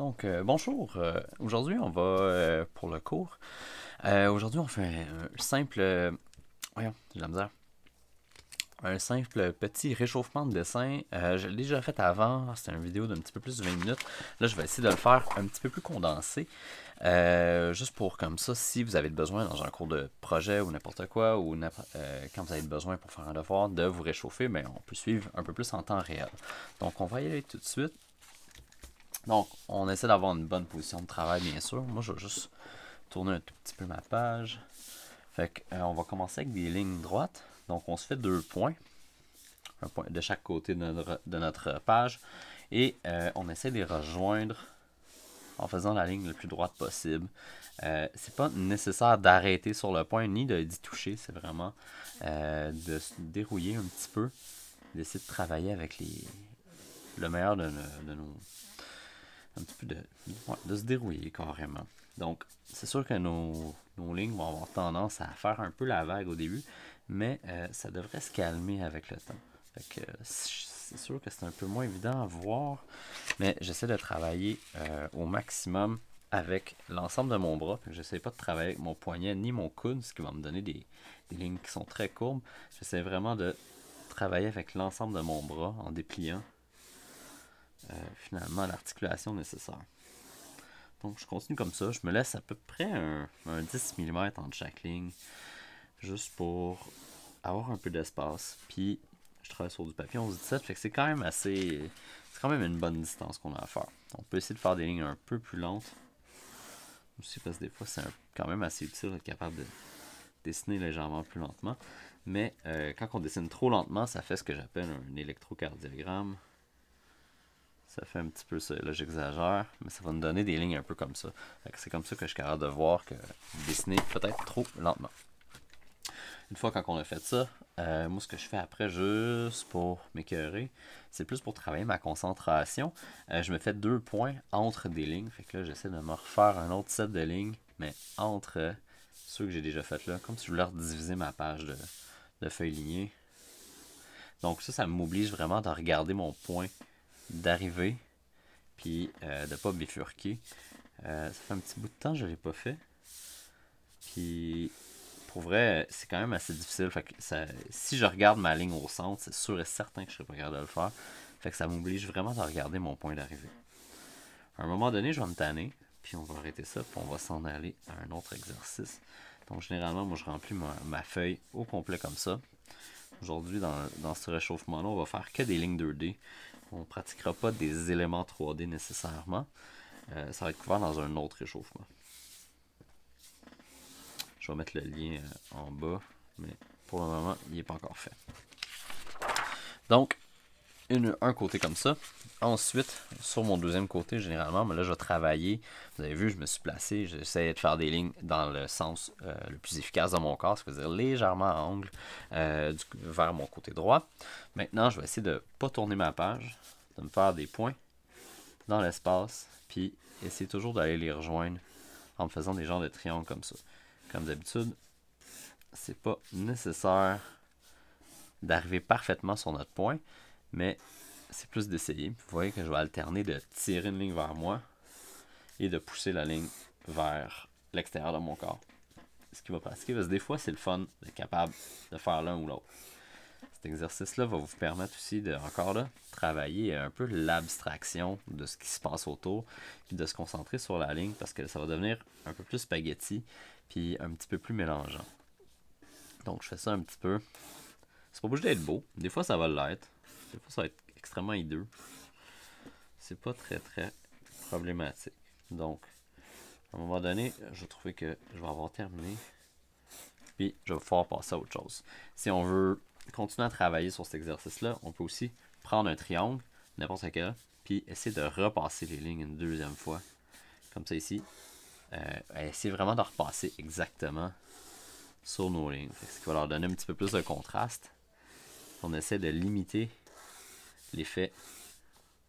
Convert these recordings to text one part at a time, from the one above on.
Donc, bonjour. Aujourd'hui, on va pour le cours. Aujourd'hui, on fait un simple. Voyons, j'ai de la misère. Un simple petit réchauffement de dessin. Je l'ai déjà fait avant. C'était une vidéo d'un petit peu plus de 20 minutes. Là, je vais essayer de le faire un petit peu plus condensé. Juste pour comme ça, si vous avez besoin dans un cours de projet ou n'importe quoi, ou quand vous avez besoin pour faire un devoir de vous réchauffer, mais on peut suivre un peu plus en temps réel. Donc, on va y aller tout de suite. Donc, on essaie d'avoir une bonne position de travail, bien sûr. Moi, je vais juste tourner un tout petit peu ma page. Fait que, on va commencer avec des lignes droites. Donc, on se fait 2 points. Un point de chaque côté de notre page. Et on essaie de les rejoindre en faisant la ligne le plus droite possible. C'est pas nécessaire d'arrêter sur le point ni d'y toucher. C'est vraiment de se dérouiller un petit peu. D'essayer de travailler avec le meilleur de nos un petit peu de se dérouiller carrément. Donc, c'est sûr que nos lignes vont avoir tendance à faire un peu la vague au début, mais ça devrait se calmer avec le temps. Fait que c'est sûr que c'est un peu moins évident à voir, mais j'essaie de travailler au maximum avec l'ensemble de mon bras. J'essaie pas de travailler avec mon poignet ni mon coude, ce qui va me donner des lignes qui sont très courbes. J'essaie vraiment de travailler avec l'ensemble de mon bras en dépliant finalement l'articulation nécessaire. Donc je continue comme ça, je me laisse à peu près un 10 mm entre chaque ligne, juste pour avoir un peu d'espace. Puis je travaille sur du papier 11-17, fait que c'est quand même assez. C'est quand même une bonne distance qu'on a à faire. On peut essayer de faire des lignes un peu plus lentes. Aussi parce que des fois c'est quand même assez utile d'être capable de dessiner légèrement plus lentement. Mais quand on dessine trop lentement, ça fait ce que j'appelle un électrocardiogramme. Ça fait un petit peu ça. Là, j'exagère, mais ça va nous donner des lignes un peu comme ça. C'est comme ça que je suis capable de voir que dessiner peut-être trop lentement. Une fois quand on a fait ça, moi, ce que je fais après, juste pour m'écœurer, c'est plus pour travailler ma concentration. Je me fais 2 points entre des lignes. Fait que là, j'essaie de me refaire un autre set de lignes, mais entre ceux que j'ai déjà fait là, comme si je voulais rediviser ma page de feuilles lignées. Donc ça m'oblige vraiment de regarder mon point d'arrivée, puis de pas bifurquer. Ça fait un petit bout de temps que je l'ai pas fait. Puis pour vrai, c'est quand même assez difficile. Fait que si je regarde ma ligne au centre, c'est sûr et certain que je serais pas capable de le faire. Fait que ça m'oblige vraiment de regarder mon point d'arrivée. À un moment donné, je vais me tanner, puis on va arrêter ça, puis on va s'en aller à un autre exercice. Donc généralement, moi je remplis ma feuille au complet comme ça. Aujourd'hui, dans ce réchauffement-là, on va faire que des lignes 2D. On ne pratiquera pas des éléments 3D nécessairement. Ça va être couvert dans un autre réchauffement. Je vais mettre le lien en bas, mais pour le moment, il n'est pas encore fait. Donc, un côté comme ça. Ensuite, sur mon deuxième côté, généralement, mais là, je vais travailler. Vous avez vu, je me suis placé. J'essaie de faire des lignes dans le sens le plus efficace de mon corps, c'est-à-dire légèrement à angle vers mon côté droit. Maintenant, je vais essayer de ne pas tourner ma page, de me faire des points dans l'espace, puis essayer toujours d'aller les rejoindre en me faisant des genres de triangles comme ça. Comme d'habitude, c'est pas nécessaire d'arriver parfaitement sur notre point, mais c'est plus d'essayer. Vous voyez que je vais alterner de tirer une ligne vers moi et de pousser la ligne vers l'extérieur de mon corps. Ce qui va pratiquer, parce que des fois, c'est le fun d'être capable de faire l'un ou l'autre. Cet exercice-là va vous permettre aussi de, encore là, travailler un peu l'abstraction de ce qui se passe autour, puis de se concentrer sur la ligne, parce que ça va devenir un peu plus spaghetti, puis un petit peu plus mélangeant. Donc, je fais ça un petit peu. C'est pas obligé d'être beau. Des fois, ça va l'être. Des fois, ça va être extrêmement hideux. C'est pas très, très problématique. Donc, à un moment donné, je vais trouver que je vais avoir terminé. Puis, je vais pouvoir passer à autre chose. Si on veut continuer à travailler sur cet exercice-là, on peut aussi prendre un triangle, n'importe quel, puis essayer de repasser les lignes une deuxième fois. Comme ça ici. Essayer vraiment de repasser exactement sur nos lignes. Ce qui va leur donner un petit peu plus de contraste. On essaie de limiter l'effet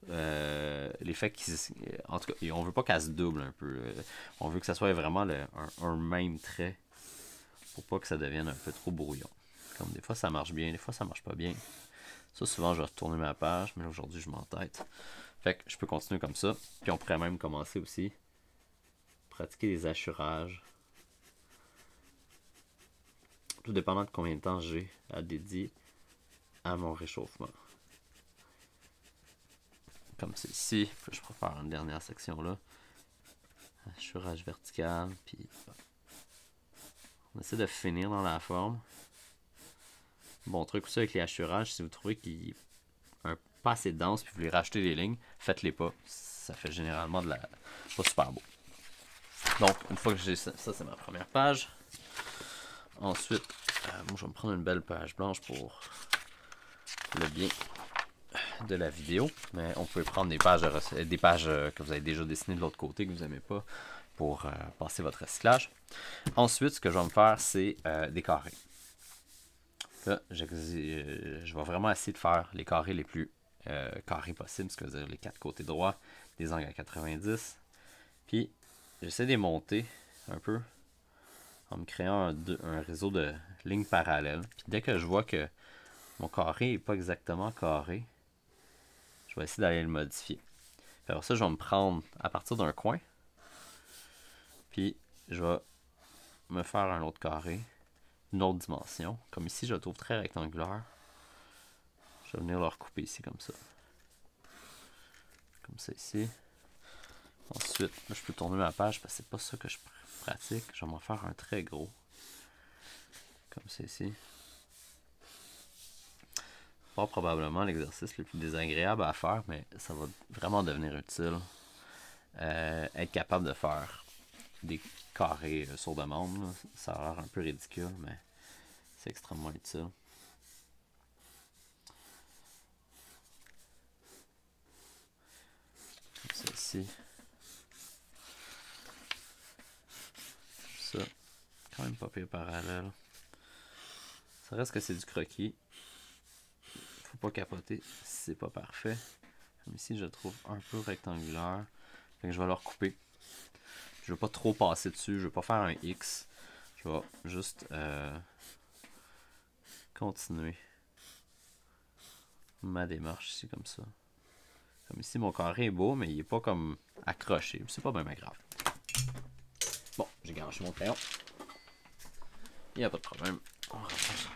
qui, en tout cas, on veut pas qu'elle se double un peu. On veut que ça soit vraiment un même trait pour pas que ça devienne un peu trop brouillon. Comme des fois ça marche bien, des fois ça marche pas bien. Ça souvent je vais retourner ma page, mais aujourd'hui je m'entête. Fait que je peux continuer comme ça. Puis on pourrait même commencer aussi. Pratiquer des hachurages. Tout dépendant de combien de temps j'ai à dédier à mon réchauffement. Comme c'est ici. Je pourrais faire une dernière section là. Hachurage vertical. Puis on essaie de finir dans la forme. Bon truc aussi avec les hachurages, si vous trouvez qu'il est pas assez dense puis vous voulez racheter des lignes, faites-les pas. Ça fait généralement de la pas super beau. Donc, une fois que j'ai ça, c'est ma première page. Ensuite, moi je vais me prendre une belle page blanche pour le bien de la vidéo. Mais on peut prendre des pages que vous avez déjà dessinées de l'autre côté que vous n'aimez pas pour passer votre recyclage. Ensuite, ce que je vais me faire, c'est des carrés. Là, je vais vraiment essayer de faire les carrés les plus carrés possibles, ce que veut dire les 4 côtés droits, des angles à 90. Puis, j'essaie de les monter un peu en me créant un réseau de lignes parallèles. Puis, dès que je vois que mon carré n'est pas exactement carré, je vais essayer d'aller le modifier. Puis alors ça, je vais me prendre à partir d'un coin. Puis, je vais me faire un autre carré. Une autre dimension. Comme ici, je le trouve très rectangulaire. Je vais venir le recouper ici comme ça. Comme ça ici. Ensuite, là, je peux tourner ma page parce que c'est pas ça que je pratique. Je vais m'en faire un très gros. Comme ça ici. Pas probablement l'exercice le plus désagréable à faire, mais ça va vraiment devenir utile. Être capable de faire des carrés sur demande, là. Ça a l'air un peu ridicule, mais c'est extrêmement utile. Comme ça ici. Comme ça. Quand même pas pire parallèle. Ça reste que c'est du croquis. Faut pas capoter si c'est pas parfait. Comme ici, je le trouve un peu rectangulaire. Fait que je vais le recouper. Je vais pas trop passer dessus. Je vais pas faire un X. Je vais juste continuer ma démarche ici comme ça. Comme ici, mon carré est beau, mais il est pas comme accroché. C'est pas bien grave. Bon, j'ai garoché mon crayon. Il n'y a pas de problème. On rapproche.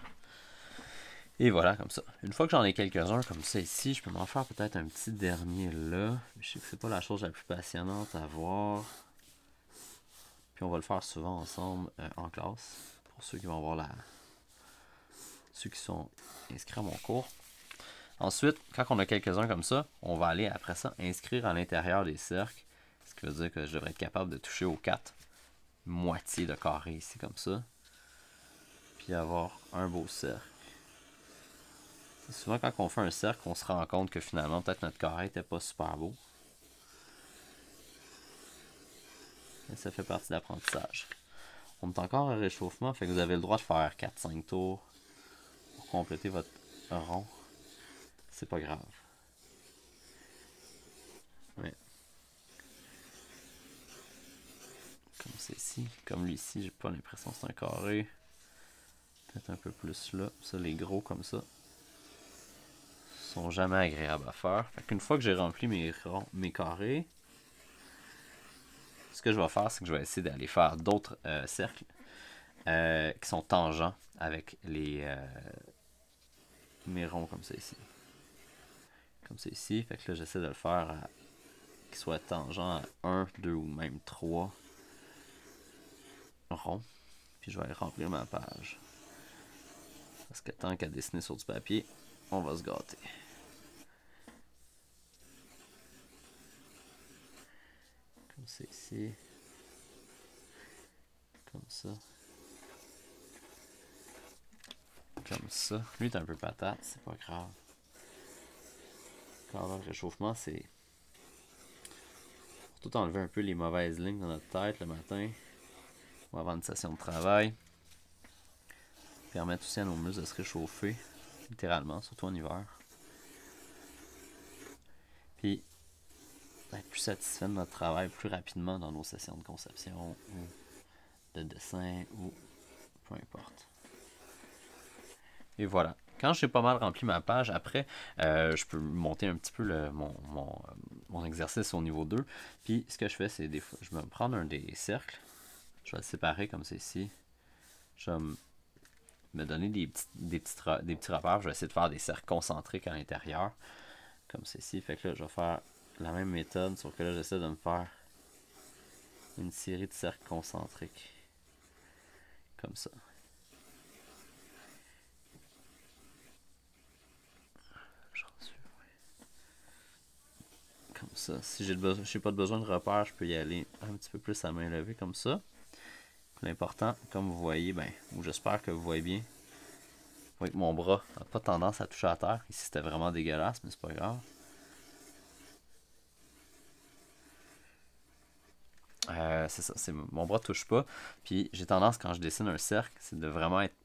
Et voilà, comme ça. Une fois que j'en ai quelques-uns comme ça ici, je peux m'en faire peut-être un petit dernier là. Je sais que c'est pas la chose la plus passionnante à voir. Puis on va le faire souvent ensemble en classe. Pour ceux qui vont voir ceux qui sont inscrits à mon cours. Ensuite, quand on a quelques-uns comme ça, on va aller après ça inscrire à l'intérieur des cercles. Ce qui veut dire que je devrais être capable de toucher aux 4 moitiés de carré ici comme ça. Puis avoir un beau cercle. Souvent quand on fait un cercle, on se rend compte que finalement peut-être notre carré n'était pas super beau. Et ça fait partie de l'apprentissage. On est encore à réchauffement, fait que vous avez le droit de faire 4-5 tours pour compléter votre rond. C'est pas grave. Ouais. Comme c'est ici. Comme lui ici, j'ai pas l'impression que c'est un carré. Peut-être un peu plus là. Ça, les gros comme ça sont jamais agréables à faire. Fait qu'une fois que j'ai rempli mes carrés, ce que je vais faire, c'est que je vais essayer d'aller faire d'autres cercles qui sont tangents avec mes ronds comme ça ici. Comme ça ici. Fait que là, j'essaie de le faire qu'il soit tangent à 1, 2 ou même 3 ronds. Puis je vais aller remplir ma page. Parce que tant qu'à dessiner sur du papier, on va se gâter. Comme ça ici. Comme ça. Comme ça. Lui est un peu patate, c'est pas grave. Quand on a le réchauffement, c'est pour tout enlever un peu les mauvaises lignes dans notre tête le matin ou avant une session de travail. Permettre aussi à nos muscles de se réchauffer, littéralement, surtout en hiver. Puis être plus satisfait de notre travail plus rapidement dans nos sessions de conception ou de dessin ou peu importe. Et voilà. Quand quand j'ai pas mal rempli ma page, après, je peux monter un petit peu mon exercice au niveau 2. Puis ce que je fais, c'est des fois, je vais me prendre un des cercles. Je vais le séparer comme c'est ici. Je vais me donner des petits repères. Je vais essayer de faire des cercles concentriques à l'intérieur. Comme ceci. Fait que là, je vais faire la même méthode, sauf que là, j'essaie de me faire une série de cercles concentriques. Comme ça. Comme ça. Si j'ai pas de besoin de repères, je peux y aller un petit peu plus à main levée comme ça. L'important, comme vous voyez, ou j'espère que vous voyez bien, vous voyez que mon bras n'a pas tendance à toucher à terre. Ici, c'était vraiment dégueulasse, mais c'est pas grave. C'est ça, mon bras ne touche pas. Puis j'ai tendance, quand je dessine un cercle, c'est de vraiment être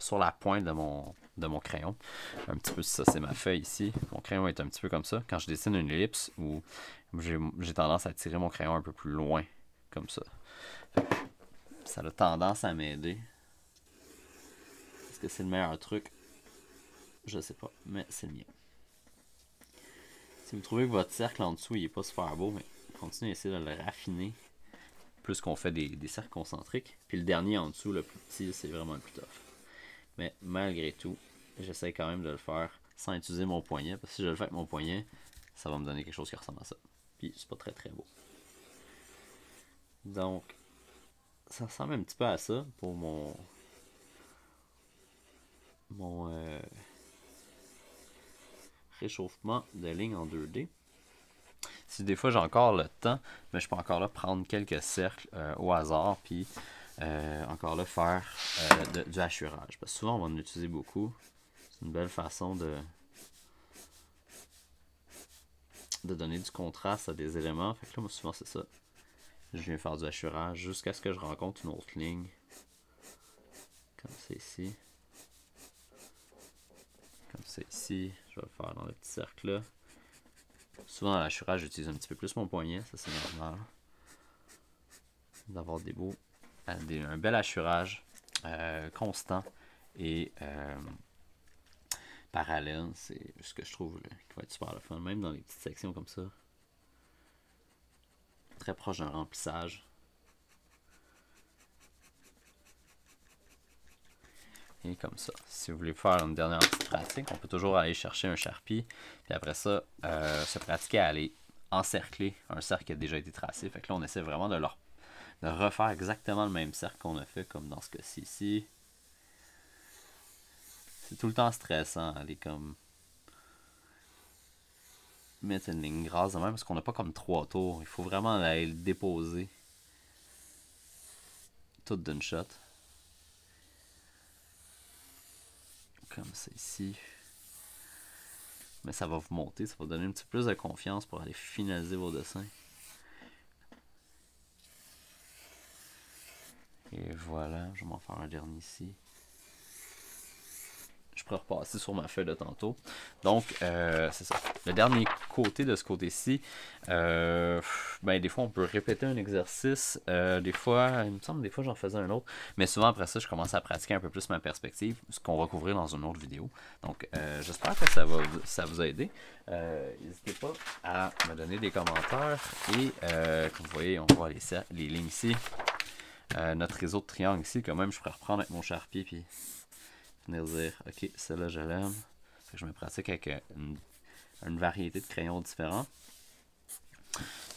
sur la pointe de mon crayon. Un petit peu ça, c'est ma feuille ici. Mon crayon est un petit peu comme ça. Quand je dessine une ellipse, où j'ai tendance à tirer mon crayon un peu plus loin, comme ça. Ça a tendance à m'aider. Est-ce que c'est le meilleur truc? Je sais pas, mais c'est le mien. Si vous trouvez que votre cercle en dessous il est pas super beau, mais continuez à essayer de le raffiner. Plus qu'on fait des cercles concentriques. Puis le dernier en dessous, le plus petit, c'est vraiment le plus tough. Mais malgré tout, j'essaie quand même de le faire sans utiliser mon poignet. Parce que si je le fais avec mon poignet, ça va me donner quelque chose qui ressemble à ça. Puis c'est pas très très beau. Donc, ça ressemble un petit peu à ça pour mon réchauffement de ligne en 2D. Si des fois j'ai encore le temps, mais je peux encore là prendre quelques cercles au hasard, puis encore là faire du hachurage. Parce que souvent on va en utiliser beaucoup. C'est une belle façon de donner du contraste à des éléments. Fait que là, moi souvent c'est ça. Je viens faire du hachurage jusqu'à ce que je rencontre une autre ligne. Comme c'est ici. Comme c'est ici. Je vais le faire dans le petit cercle là. Souvent dans l'hachurage, j'utilise un petit peu plus mon poignet, ça c'est normal. D'avoir un bel hachurage constant et parallèle, c'est ce que je trouve là, qui va être super le fun, même dans les petites sections comme ça. Très proche d'un remplissage. Et comme ça. Si vous voulez faire une dernière petite pratique, on peut toujours aller chercher un Sharpie. Puis après ça, se pratiquer à aller encercler un cercle qui a déjà été tracé. Fait que là, on essaie vraiment de refaire exactement le même cercle qu'on a fait, comme dans ce cas-ci ici. C'est tout le temps stressant, aller comme mettre une ligne grasse de même, parce qu'on n'a pas comme 3 tours. Il faut vraiment aller le déposer tout d'une shot. Comme ça ici. Mais ça va vous monter, ça va vous donner un petit peu plus de confiance pour aller finaliser vos dessins. Et voilà, je vais m'en faire un dernier ici. Je pourrais repasser sur ma feuille de tantôt. Donc, c'est ça. Le dernier côté de ce côté-ci, des fois, on peut répéter un exercice. Des fois, il me semble, des fois, j'en faisais un autre. Mais souvent, après ça, je commence à pratiquer un peu plus ma perspective, ce qu'on va couvrir dans une autre vidéo. Donc, j'espère que ça vous a aidé. N'hésitez pas à me donner des commentaires. Et, comme vous voyez, on voit les lignes ici. Notre réseau de triangles ici, quand même, je pourrais reprendre avec mon Sharpie, puis venir dire, ok, celle-là je l'aime. Je me pratique avec une variété de crayons différents.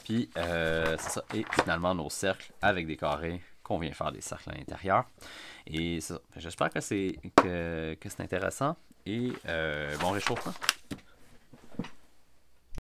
Puis c'est ça. Et finalement nos cercles avec des carrés qu'on vient faire des cercles à l'intérieur. Et c'est ça. J'espère que c'est intéressant. Et bon réchauffement.